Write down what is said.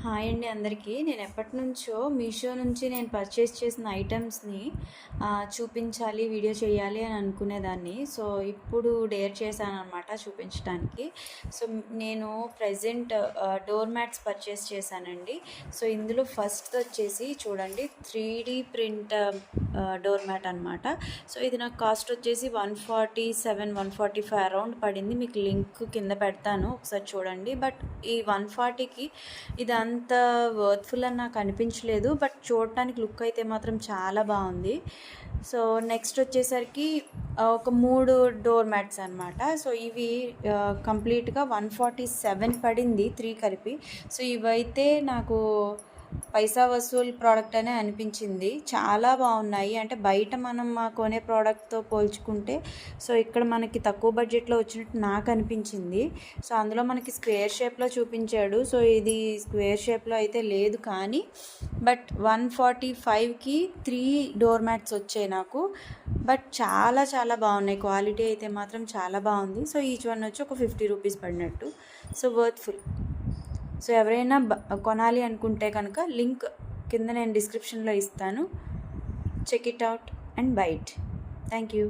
Hi అండి అందరికీ. నేను ఎప్పటినుంచో మీషో నుంచి నేను పర్చేస్ చేసిన ఐటమ్స్ని చూపించాలి, వీడియో చేయాలి అని అనుకునేదాన్ని. సో ఇప్పుడు డేర్ చేశానన్నమాట చూపించడానికి. సో నేను ప్రెజెంట్ డోర్ మ్యాట్స్ పర్చేస్ చేశానండి. సో ఇందులో ఫస్ట్ వచ్చేసి చూడండి 3D ప్రింట్ డోర్ మ్యాట్ అనమాట. సో ఇది నాకు కాస్ట్ వచ్చేసి 147, 145 అరౌండ్ పడింది. మీకు లింక్ కింద పెడతాను, ఒకసారి చూడండి. బట్ ఈ 140కి ఇది అంత వర్త్ఫుల్ అని నాకు అనిపించలేదు. బట్ చూడటానికి లుక్ అయితే మాత్రం చాలా బాగుంది. సో నెక్స్ట్ వచ్చేసరికి ఒక 3 డోర్ మ్యాట్స్ అనమాట. సో ఇవి కంప్లీట్గా 147 పడింది 3 కలిపి. సో ఇవైతే నాకు పైసా వసూల్ ప్రోడక్ట్ అనే అనిపించింది. చాలా బాగున్నాయి. అంటే బయట మనం కొనే ప్రోడక్ట్తో పోల్చుకుంటే సో ఇక్కడ మనకి తక్కువ బడ్జెట్లో వచ్చినట్టు నాకు అనిపించింది. సో అందులో మనకి స్క్వేర్ షేప్లో చూపించాడు. సో ఇది స్క్వేర్ షేప్లో అయితే లేదు, కానీ బట్ 145కి 3 డోర్ మ్యాట్స్ వచ్చాయి నాకు. బట్ చాలా చాలా బాగున్నాయి. క్వాలిటీ అయితే మాత్రం చాలా బాగుంది. సో ఈచ్ వన్ వచ్చి ఒక 50 రూపీస్ పడినట్టు. So worthful. సో ఎవరైనా కొనాలి అనుకుంటే కనుక లింక్ కింద నేను డిస్క్రిప్షన్లో ఇస్తాను. Check it out and buy it. Thank you.